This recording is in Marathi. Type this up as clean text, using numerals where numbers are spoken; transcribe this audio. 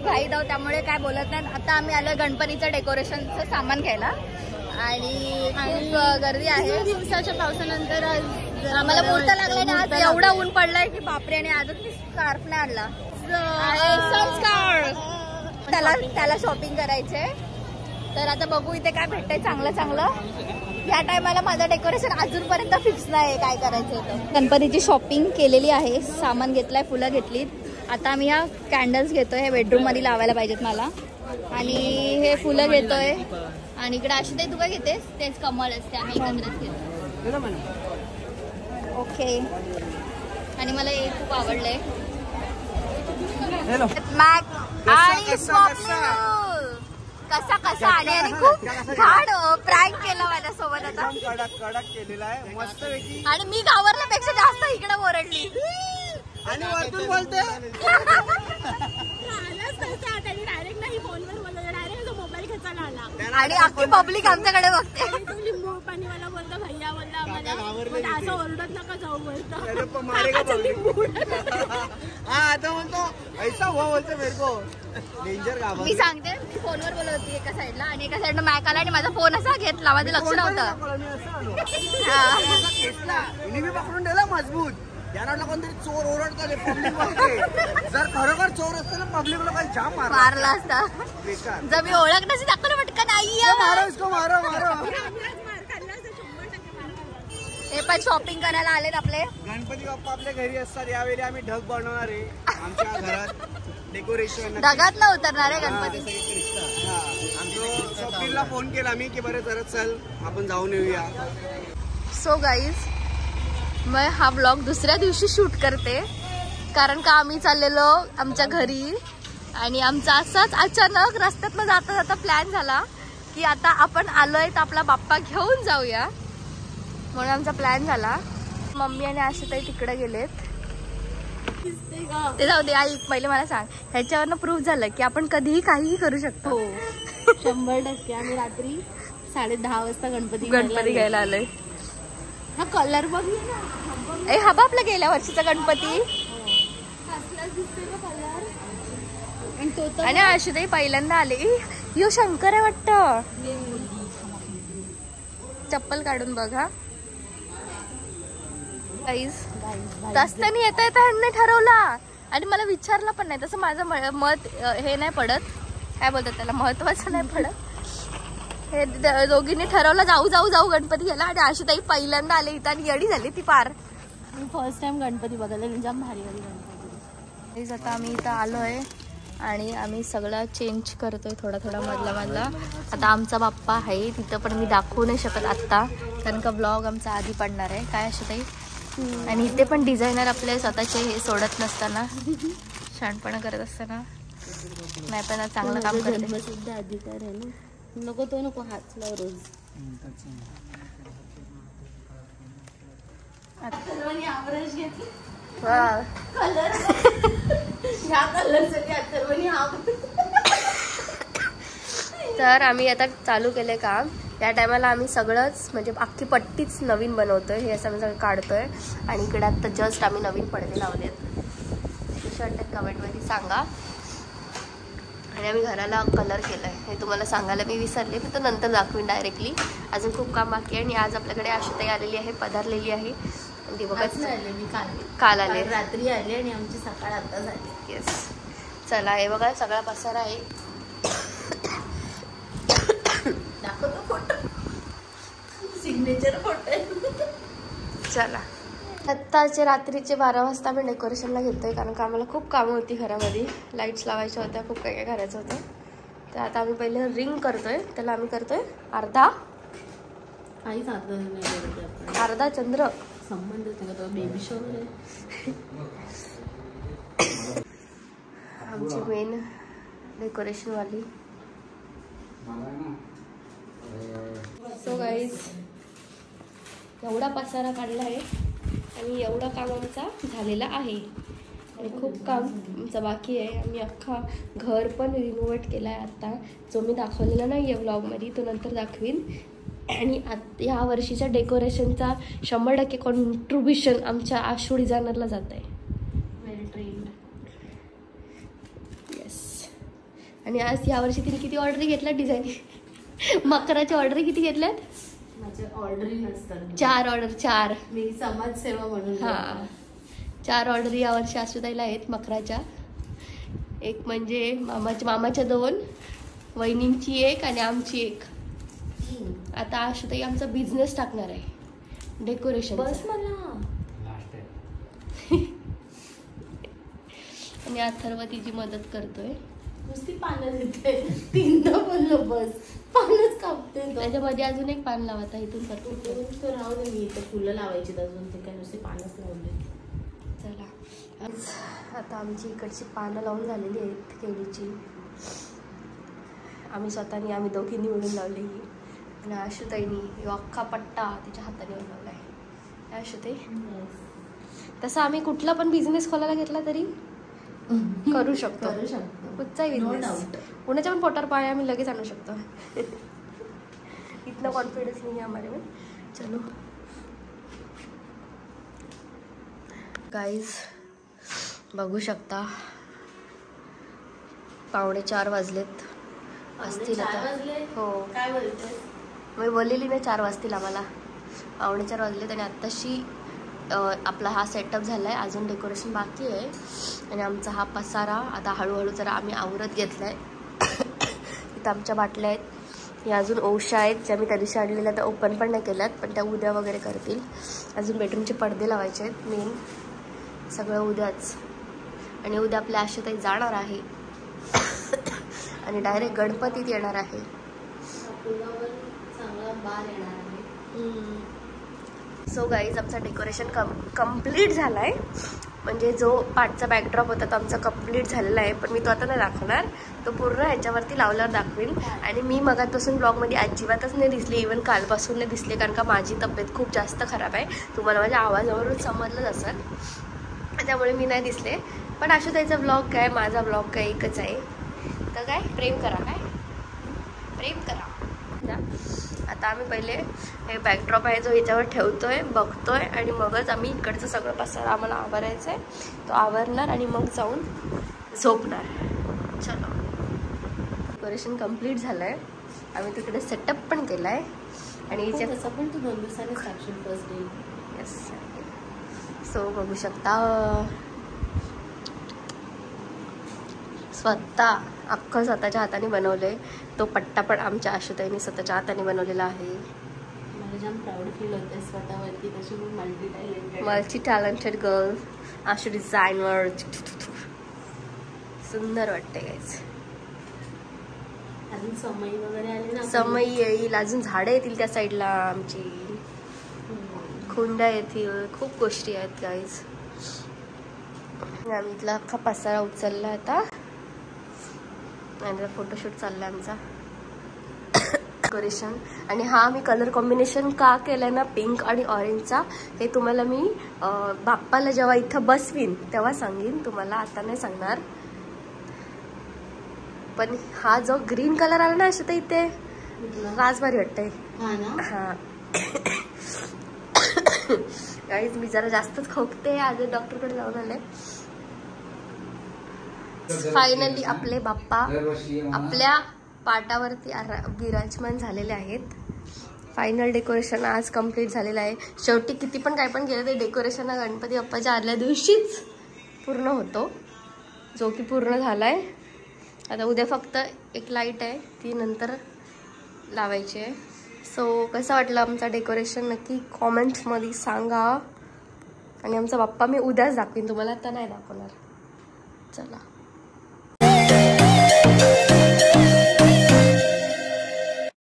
खूप घाईत आहोत त्यामुळे काय बोलत नाही. आता आम्ही आलोय गणपतीचं डेकोरेशनचं सामान घ्यायला आणि खूप गर्दी आहे. दिवसाच्या पावसानंतर आम्हाला मुहूर्त लागलाय ना आज एवढा ऊन पडलाय की बापरे. आणि आजच मी स्कार्फ नाही आणला. त्याला शॉपिंग करायचंय तर आता बघू इथे काय भेटतंय चांगलं चांगलं. या टायमाला माझं डेकोरेशन अजूनपर्यंत फिक्स नाही काय करायचं. गणपतीची शॉपिंग केलेली आहे. सामान घेतलंय, फुलं घेतलीत. आता आम्ही ह्या कॅन्डल्स घेतोय. हे बेडरूम मध्ये लावायला पाहिजेत मला. आणि हे फुलं घेतोय. आणि इकडे अशी तू काय घेतेस? तेच कमळ असते आम्ही एकत्रच घेतो. ओके. आणि मला हे खूप आवडलंय. आणि कसा कसा आणि खूप छान प्रँक केला माझ्यासोबत. आता कडक केलेला आहे मस्त पैकी. आणि मी घाबरल्यापेक्षा जास्त इकडे ओरडली आणि वरतून बोलते डायरेक्ट नाही फोनवर बोलतो, डायरेक्ट मोबाईल खेचायला आला आणि अख्खी पब्लिक आमच्याकडे बघते. लिंबू पाणीवाला बोलतो भैया बोलला आम्हाला असं ओरडत नका जाऊ बोलतो. हा आता म्हणतो ऐसा हुआ बोलतो मेरे को डेंजर गावा. मी सांगते फोनवर बोलत होती एका साईडला आणि एका साईडला मॅक आला आणि माझा फोन असा घेतला. माझं लक्ष नव्हतं. मी पकडून दिला मजबूत. याला कोणतरी चोर ओरडतो पब्लिक बघते. जर खरोखर चोर असतं ना पब्लिक लोकांनी जाम मारला असता. जर मी ओळख नसती दाखवलं पटकन आई हे पण शॉपिंग करायला आलेत आपले. गणपती बाप्पा आपल्या घरी असतात. यावेळी आम्ही ढग बनवणार आहे आमच्या घरात. डेकोरेशन ढगात न उतरणार आहे गणपती. शॉपिंगला फोन केला मी की बरं जरा चल आपण जाऊन येऊया. सो गाईज मग हा ब्लॉग दुसऱ्या दिवशी शूट करते कारण का आम्ही चाललेलो आमच्या घरी. आणि आमचा असाच अचानक रस्त्यातनं जाता जाता प्लॅन झाला की आता आपण आलोय तर आपला बाप्पा घेऊन जाऊया. म्हणून आमचा प्लॅन झाला. मम्मी आणि आशाताई तिकडे गेलेत. ते जाऊ दे. आई पहिले मला सांग ह्याच्यावरनं प्रूफ झालं की आपण कधीही काहीही करू शकतो. 100%. आम्ही रात्री 10:30 वाजता गणपती घ्यायला आलोय. हा कलर बघ ए हा बा आपला गेल्या वर्षीचा गणपती. आणि आशाताई पहिल्यांदा आले. यो शंकर आहे वाटतं. चप्पल काढून बघा. रस्त्याने येता येता ह्यांनी ठरवला आणि मला विचारलं पण नाही. तसं माझं मत हे नाही पडत. काय बोलतात त्याला महत्वाचं नाही पडत. हे दोघींनी ठरवलं जाऊ जाऊ जाऊ गणपती घ्यायला. आणि आशाताई पहिल्यांदा आले इथं आणि येडी झाली ती पार. फर्स्ट टाइम गणपती बघायला जाम भारी भारी गणपती. आता आम्ही इथं आलोय आणि आम्ही सगळं चेंज करतोय थोडा थोडा मधला. आता आमचा बाप्पा आहे तिथं पण मी दाखवू नाही शकत आत्ता कारण का ब्लॉग आमचा आधी पडणार आहे. काय आशाताई. आणि इथे पण डिझायनर आपले स्वतःचे हे सोडत नसताना शहाणपणा करत असताना नाही पण चांगलं काम करते. सुद्धा अधिकार आहे ना. नको तो नको हातला रोज. तर आम्ही आता चालू केलंय काम. या टायमाला आम्ही सगळंच म्हणजे अख्खी पट्टीच नवीन बनवतोय. हे असं आम्ही सगळं काढतोय. आणि इकडे आता जस्ट आम्ही नवीन पडदे लावलेत. कशा वाटतात कमेंटमध्ये सांगा. आणि आम्ही घराला कलर केलाय हे तुम्हाला सांगायला मी विसरले. मी तर नंतर दाखवीन डायरेक्टली. अजून खूप काम बाकी आहे. आणि आज आपल्याकडे आशाताई आलेली आहे, पधारलेली आहे. ती बघा मी काल आले, रात्री आले आणि आमची सकाळ आता झाली. येस. चला हे बघा सगळा पसारा आहे. दाखवतो फोटो. Signature photo. चला आत्ताचे रात्रीचे 12 वाजता आम्ही डेकोरेशनला घेतोय कारण का आम्हाला खूप कामं होती घरामध्ये. लाईट्स लावायच्या होत्या, खूप काय काय करायचं होतं. तर आता आम्ही पहिले रिंग करतोय. त्याला आम्ही करतोय अर्धा चंद्र. संबंध बेबी शॉवर आहे. आमची मेन डेकोरेशन वाली. सो गाईज एवढा पसारा काढला आहे आणि एवढं काम आमचा झालेला आहे. आणि खूप काम आमचं बाकी आहे. आम्ही अख्खा घर पण रिनोव्हेट केला आहे आत्ता. जो मी दाखवलेला नाही आहे व्लॉगमध्ये तो नंतर दाखवीन. आणि ह्या वर्षीच्या डेकोरेशनचा 100% कॉन्ट्रीब्युशन आमच्या आशू डिझायनरला जात आहे. वेल ट्रेन्ड. येस. आणि आज यावर्षी तिने किती ऑर्डरी घेतल्या डिझाईन मकराच्या ऑर्डरी किती घेतल्यात? माझ्या ऑर्डरी नसतात. 4 ऑर्डर 4. मी समाजसेवा म्हणून. हा 4 ऑर्डर यावर्षी आशुताईला आहेत मकराच्या. एक म्हणजे मामाच्या 2, वहिनींची 1 आणि आमची 1. आता आशुताई आमचा बिझनेस टाकणार आहे डेकोरेशन. बस मला. आणि अथर्व तिची मदत करतोय. नुसती पानं देते. 3दा बोललो बस. पानच कापते. त्याच्यामध्ये अजून एक पान लावता इथून करतो. राहू दे, मी इथं फुलं लावायची अजून. ते काय नुसते पानच लावले. चला आता आमची इकडची पानं लावून झालेली आहेत केळीची. आम्ही दोघींनी मिळून लावली ही. आणि आशुताईनी अख्खा पट्टा तिच्या हाताने बनवला आहे. आशुताई तसं आम्ही कुठला पण बिझनेस खोलायला घेतला तरी करू शकतो. कुठचाही बिझनेस. पुण्याच्या पण पोटार पाय आम्ही लगेच आणू शकतो. इतना कॉन्फिडन्स नाही आहे हमारे में. चलो गाईज बघू शकता 3:45 वाजलेत असतील आता. हो काय बोलते मी बोललेली ना 4 वाजतील आम्हाला. 3:45 वाजलेत आणि आत्ताशी आपला हा सेटअप झाला आहे. अजून डेकोरेशन बाकी आहे. आणि आमचा हा पसारा आता हळूहळू जरा आम्ही आवरत घेतला आहे. इथं आमच्या बाटल्या आहेत. या अजून ओशा आहेत ज्या मी त्या दिवशी आणलेल्या, त्या ओपन पण नाही केल्यात, पण त्या उद्या वगैरे करतील. अजून बेडरूमचे पडदे लावायचे आहेत. मेन सगळं उद्याच. आणि उद्या आपल्या आशुताई जाणार आहे आणि डायरेक्ट गणपतीत येणार आहे. चांगला बार येणार आहे. सो गाईज आमचा डेकोरेशन कम्प्लीट झाला आहे. म्हणजे जो पाठचा बॅकड्रॉप होता तो आमचा कम्प्लीट झालेला आहे. पण मी तो आता नाही दाखवणार. तो पूर्ण ह्याच्यावरती लावल्यावर दाखवेन. आणि मी मगापासून ब्लॉगमध्ये अजिबातच नाही दिसली. इवन कालपासून नाही दिसले, कारण का माझी तब्येत खूप जास्त खराब आहे. तुम्हाला माझ्या आवाजावरून समजलंच असेल. त्यामुळे मी नाही दिसले. पण आशुताईचा ब्लॉग काय, माझा ब्लॉग काय एकच आहे. तर काय प्रेम करा, काय प्रेम करा. आता आम्ही पहिले हे बॅकड्रॉप आहे जो ह्याच्यावर ठेवतोय, बघतोय आणि मगच आम्ही इकडचं सगळं पसारा आम्हाला आवरायचं आहे. तो आवरणार आणि मग जाऊन झोपणार. चलो डेकोरेशन कम्प्लीट झालं आहे. आम्ही तिकडे सेटअप पण केला आहे. आणि तसं पण तू 2 दिवसांनी टाकशील फर्स्ट डे. येस. सो बघू शकता अख्खं स्वतःच्या हाताने बनवलंय. तो पट्टा पण आमच्या आशुताईने स्वतःच्या हाताने बनवलेला आहे. मला जाम प्राऊड फील होते स्वतःवरती. तशी मी multi talented girl. Ashu designer. सुंदर वाटते गाईज. अजून समई वगैरे आली ना. समई येईल, अजून झाडं येतील त्या साईडला आमची, खुंड्या येतील, खूप गोष्टी आहेत गाईज. आम्ही इथला अख्खा पसारा उचलला आता आणि फोटोशूट चाललाय आमचा डेकोरेशन. आणि हा मी कलर कॉम्बिनेशन का केलाय ना पिंक आणि ऑरेंजचा, हे तुम्हाला मी बाप्पाला जेव्हा इथं बसवीन तेव्हा सांगेन तुम्हाला, आता नाही सांगणार. पण हा जो ग्रीन कलर आला ना अशा तर इथे राजभारी वाटतंय. हा गाईज मी जरा जास्तच खोकते. आज डॉक्टरकडे जाऊन आले. फायनली आपले बाप्पा आपल्या पाटावरती विराजमान झालेले आहेत. फायनल डेकोरेशन आज कंप्लीट झालेलं आहे. शेवटी किती पण काय पण केलं ते डेकोरेशन गणपती बाप्पाच्या आदल्या दिवशीच पूर्ण होतो, जो की पूर्ण झालाय. आता उद्या फक्त एक लाईट आहे ती नंतर लावायची आहे. सो कसं वाटलं आमचं डेकोरेशन नक्की कॉमेंट्समध्ये सांगा. आणि आमचा बाप्पा मी उद्याच दाखवीन तुम्हाला, आता नाही दाखवणार. चला.